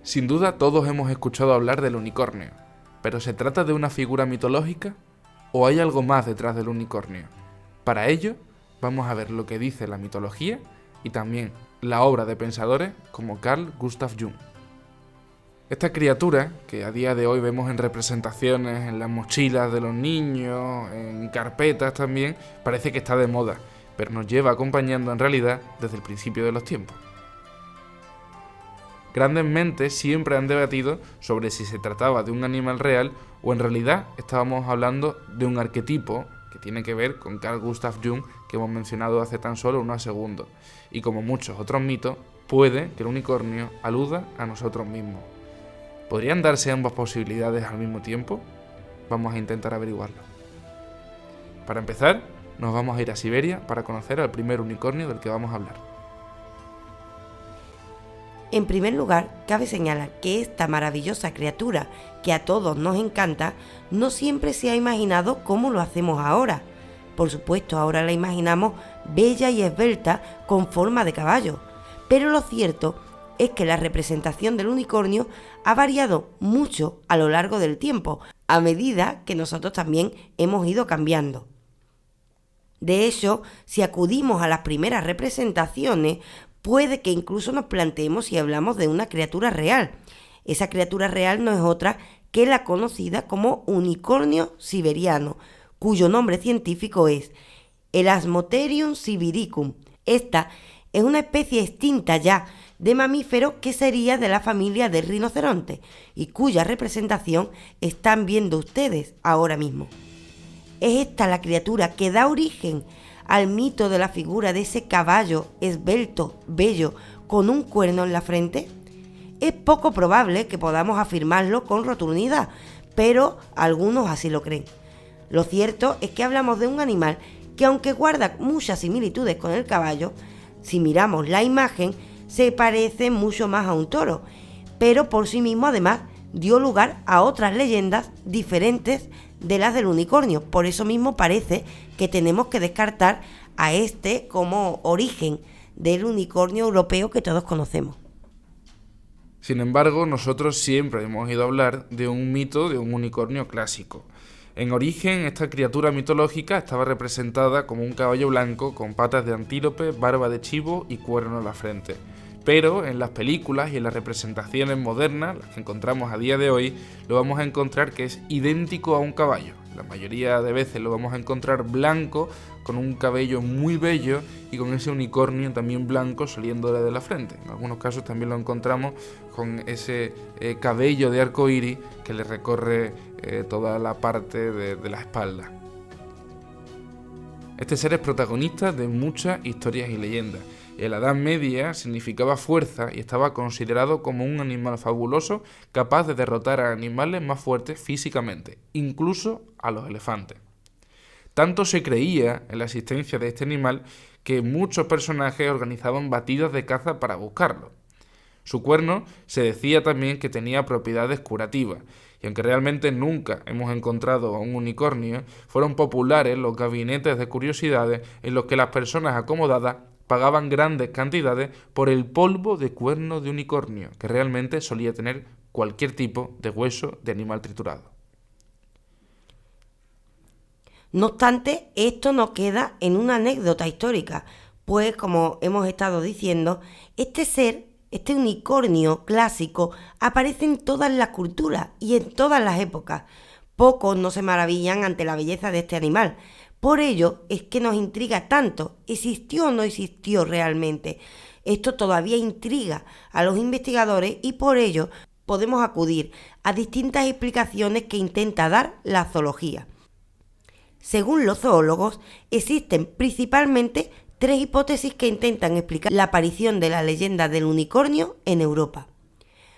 Sin duda todos hemos escuchado hablar del unicornio, pero ¿se trata de una figura mitológica o hay algo más detrás del unicornio? Para ello, vamos a ver lo que dice la mitología y también la obra de pensadores como Carl Gustav Jung. Esta criatura, que a día de hoy vemos en representaciones en las mochilas de los niños, en carpetas también, parece que está de moda, pero nos lleva acompañando en realidad desde el principio de los tiempos. Grandes mentes siempre han debatido sobre si se trataba de un animal real o en realidad estábamos hablando de un arquetipo que tiene que ver con Carl Gustav Jung, que hemos mencionado hace tan solo unos segundos. Y como muchos otros mitos, puede que el unicornio aluda a nosotros mismos. ¿Podrían darse ambas posibilidades al mismo tiempo? Vamos a intentar averiguarlo. Para empezar, nos vamos a ir a Siberia para conocer al primer unicornio del que vamos a hablar. En primer lugar, cabe señalar que esta maravillosa criatura, que a todos nos encanta, no siempre se ha imaginado como lo hacemos ahora. Por supuesto, ahora la imaginamos bella y esbelta con forma de caballo, pero lo cierto es que la representación del unicornio ha variado mucho a lo largo del tiempo, a medida que nosotros también hemos ido cambiando. De hecho, si acudimos a las primeras representaciones, puede que incluso nos planteemos si hablamos de una criatura real. Esa criatura real no es otra que la conocida como unicornio siberiano, cuyo nombre científico es Elasmotherium sibiricum. Esta es una especie extinta ya de mamífero que sería de la familia del rinoceronte y cuya representación están viendo ustedes ahora mismo. ¿Es esta la criatura que da origen al mito de la figura de ese caballo esbelto, bello, con un cuerno en la frente? Es poco probable que podamos afirmarlo con rotundidad, pero algunos así lo creen. Lo cierto es que hablamos de un animal que, aunque guarda muchas similitudes con el caballo, si miramos la imagen, se parece mucho más a un toro, pero por sí mismo además dio lugar a otras leyendas diferentes de las del unicornio. Por eso mismo parece que tenemos que descartar a este como origen del unicornio europeo que todos conocemos. Sin embargo, nosotros siempre hemos oído hablar de un mito de un unicornio clásico. En origen, esta criatura mitológica estaba representada como un caballo blanco con patas de antílope, barba de chivo y cuerno en la frente. Pero en las películas y en las representaciones modernas, las que encontramos a día de hoy, lo vamos a encontrar que es idéntico a un caballo. La mayoría de veces lo vamos a encontrar blanco, con un cabello muy bello y con ese unicornio también blanco saliéndole de la frente. En algunos casos también lo encontramos con ese cabello de arco iris que le recorre toda la parte de la espalda. Este ser es protagonista de muchas historias y leyendas. En la Edad Media significaba fuerza y estaba considerado como un animal fabuloso capaz de derrotar a animales más fuertes físicamente, incluso a los elefantes. Tanto se creía en la existencia de este animal que muchos personajes organizaban batidas de caza para buscarlo. Su cuerno se decía también que tenía propiedades curativas, y aunque realmente nunca hemos encontrado a un unicornio, fueron populares los gabinetes de curiosidades en los que las personas acomodadas pagaban grandes cantidades por el polvo de cuerno de unicornio, que realmente solía tener cualquier tipo de hueso de animal triturado. No obstante, esto no queda en una anécdota histórica, pues como hemos estado diciendo, este unicornio clásico aparece en todas las culturas y en todas las épocas. Pocos no se maravillan ante la belleza de este animal. Por ello es que nos intriga tanto, ¿existió o no existió realmente? Esto todavía intriga a los investigadores y por ello podemos acudir a distintas explicaciones que intenta dar la zoología. Según los zoólogos, existen principalmente tres hipótesis que intentan explicar la aparición de la leyenda del unicornio en Europa.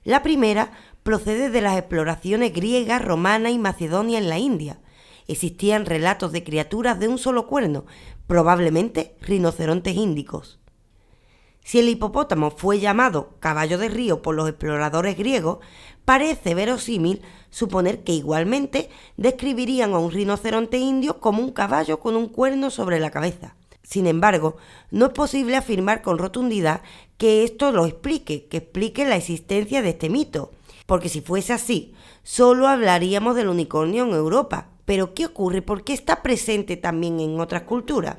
La primera procede de las exploraciones griegas, romanas y macedonia en la India. Existían relatos de criaturas de un solo cuerno, probablemente rinocerontes índicos. Si el hipopótamo fue llamado caballo de río por los exploradores griegos, parece verosímil suponer que igualmente describirían a un rinoceronte indio como un caballo con un cuerno sobre la cabeza. Sin embargo, no es posible afirmar con rotundidad que esto lo explique, que explique la existencia de este mito, porque si fuese así, solo hablaríamos del unicornio en Europa. Pero ¿qué ocurre? ¿Por qué está presente también en otras culturas?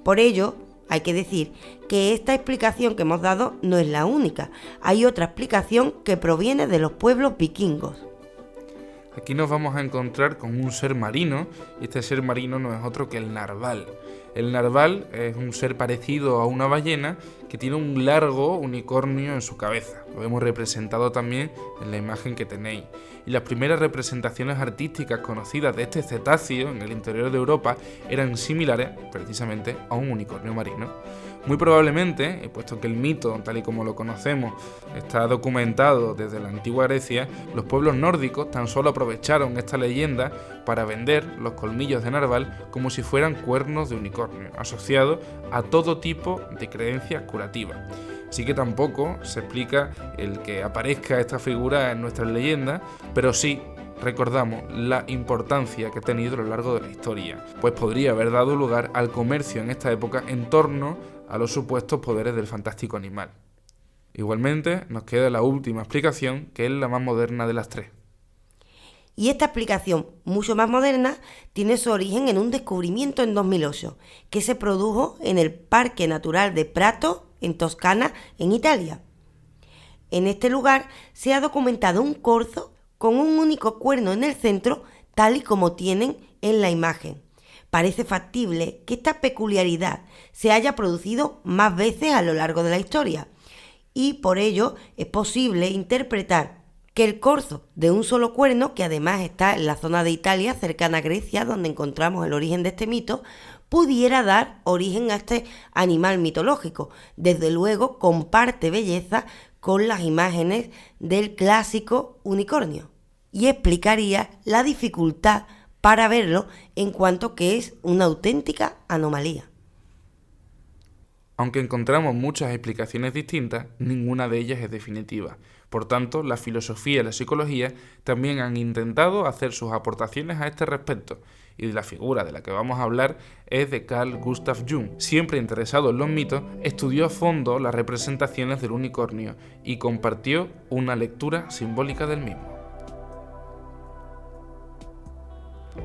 Por ello, hay que decir que esta explicación que hemos dado no es la única. Hay otra explicación que proviene de los pueblos vikingos. Aquí nos vamos a encontrar con un ser marino, y este ser marino no es otro que el narval. El narval es un ser parecido a una ballena que tiene un largo unicornio en su cabeza. Lo hemos representado también en la imagen que tenéis. Y las primeras representaciones artísticas conocidas de este cetáceo en el interior de Europa eran similares precisamente a un unicornio marino. Muy probablemente, puesto que el mito, tal y como lo conocemos, está documentado desde la antigua Grecia, los pueblos nórdicos tan solo aprovecharon esta leyenda para vender los colmillos de narval como si fueran cuernos de unicornio, asociados a todo tipo de creencias curativas. Así que tampoco se explica el que aparezca esta figura en nuestras leyendas, pero sí recordamos la importancia que ha tenido a lo largo de la historia, pues podría haber dado lugar al comercio en esta época en torno a los supuestos poderes del fantástico animal. Igualmente, nos queda la última explicación, que es la más moderna de las tres. Y esta explicación, mucho más moderna, tiene su origen en un descubrimiento en 2008, que se produjo en el Parque Natural de Prato, en Toscana, en Italia. En este lugar se ha documentado un corzo con un único cuerno en el centro, tal y como tienen en la imagen. Parece factible que esta peculiaridad se haya producido más veces a lo largo de la historia, y por ello es posible interpretar que el corzo de un solo cuerno, que además está en la zona de Italia, cercana a Grecia, donde encontramos el origen de este mito, pudiera dar origen a este animal mitológico. Desde luego comparte belleza con las imágenes del clásico unicornio, y explicaría la dificultad para verlo en cuanto que es una auténtica anomalía. Aunque encontramos muchas explicaciones distintas, ninguna de ellas es definitiva. Por tanto, la filosofía y la psicología también han intentado hacer sus aportaciones a este respecto, y la figura de la que vamos a hablar es de Carl Gustav Jung. Siempre interesado en los mitos, estudió a fondo las representaciones del unicornio y compartió una lectura simbólica del mismo.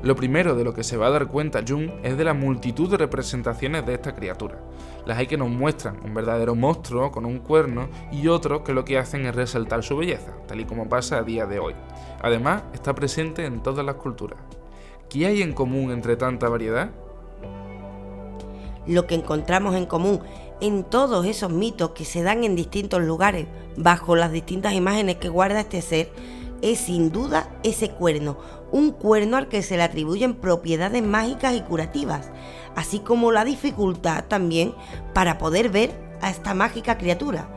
Lo primero de lo que se va a dar cuenta Jung es de la multitud de representaciones de esta criatura. Las hay que nos muestran un verdadero monstruo con un cuerno y otros que lo que hacen es resaltar su belleza, tal y como pasa a día de hoy. Además, está presente en todas las culturas. ¿Qué hay en común entre tanta variedad? Lo que encontramos en común en todos esos mitos que se dan en distintos lugares, bajo las distintas imágenes que guarda este ser, es sin duda ese cuerno, un cuerno al que se le atribuyen propiedades mágicas y curativas, así como la dificultad también para poder ver a esta mágica criatura.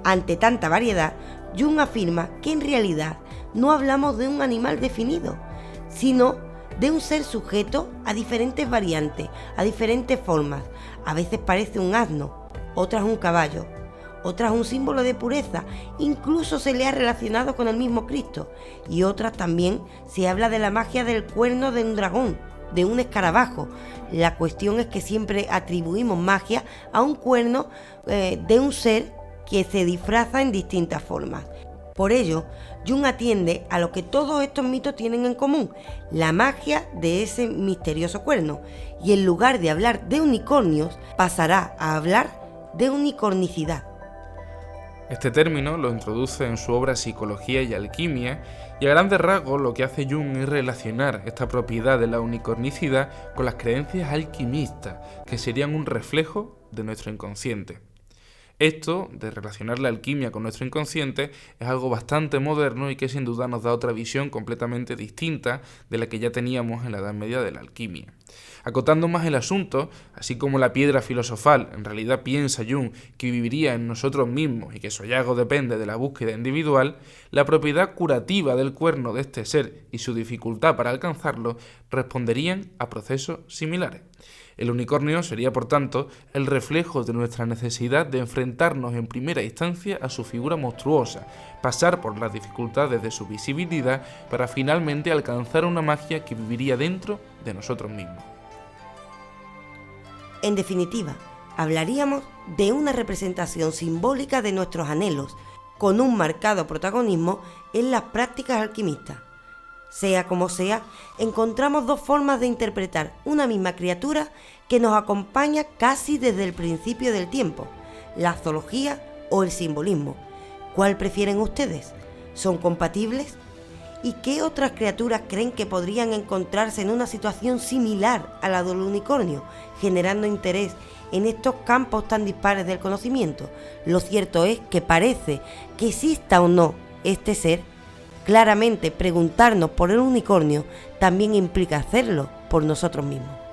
Ante tanta variedad, Jung afirma que en realidad no hablamos de un animal definido, sino de un ser sujeto a diferentes variantes, a diferentes formas. A veces parece un asno, otras un caballo, otras un símbolo de pureza, incluso se le ha relacionado con el mismo Cristo, y otras también se habla de la magia del cuerno de un dragón, de un escarabajo. La cuestión es que siempre atribuimos magia a un cuerno de un ser que se disfraza en distintas formas. Por ello, Jung atiende a lo que todos estos mitos tienen en común, la magia de ese misterioso cuerno, y en lugar de hablar de unicornios, pasará a hablar de unicornicidad. Este término lo introduce en su obra Psicología y Alquimia, y a grandes rasgos lo que hace Jung es relacionar esta propiedad de la unicornicidad con las creencias alquimistas, que serían un reflejo de nuestro inconsciente. Esto, de relacionar la alquimia con nuestro inconsciente, es algo bastante moderno y que sin duda nos da otra visión completamente distinta de la que ya teníamos en la Edad Media de la alquimia. Acotando más el asunto, así como la piedra filosofal en realidad piensa Jung que viviría en nosotros mismos y que su hallazgo depende de la búsqueda individual, la propiedad curativa del cuerno de este ser y su dificultad para alcanzarlo responderían a procesos similares. El unicornio sería, por tanto, el reflejo de nuestra necesidad de enfrentarnos en primera instancia a su figura monstruosa, pasar por las dificultades de su visibilidad para finalmente alcanzar una magia que viviría dentro de nosotros mismos. En definitiva, Hablaríamos de una representación simbólica de nuestros anhelos, con un marcado protagonismo en las prácticas alquimistas. Sea como sea, encontramos dos formas de interpretar una misma criatura que nos acompaña casi desde el principio del tiempo, la zoología o el simbolismo. ¿Cuál prefieren ustedes? ¿Son compatibles? ¿Y qué otras criaturas creen que podrían encontrarse en una situación similar a la del unicornio, generando interés en estos campos tan dispares del conocimiento? Lo cierto es que parece que exista o no este ser. Claramente, preguntarnos por el unicornio también implica hacerlo por nosotros mismos.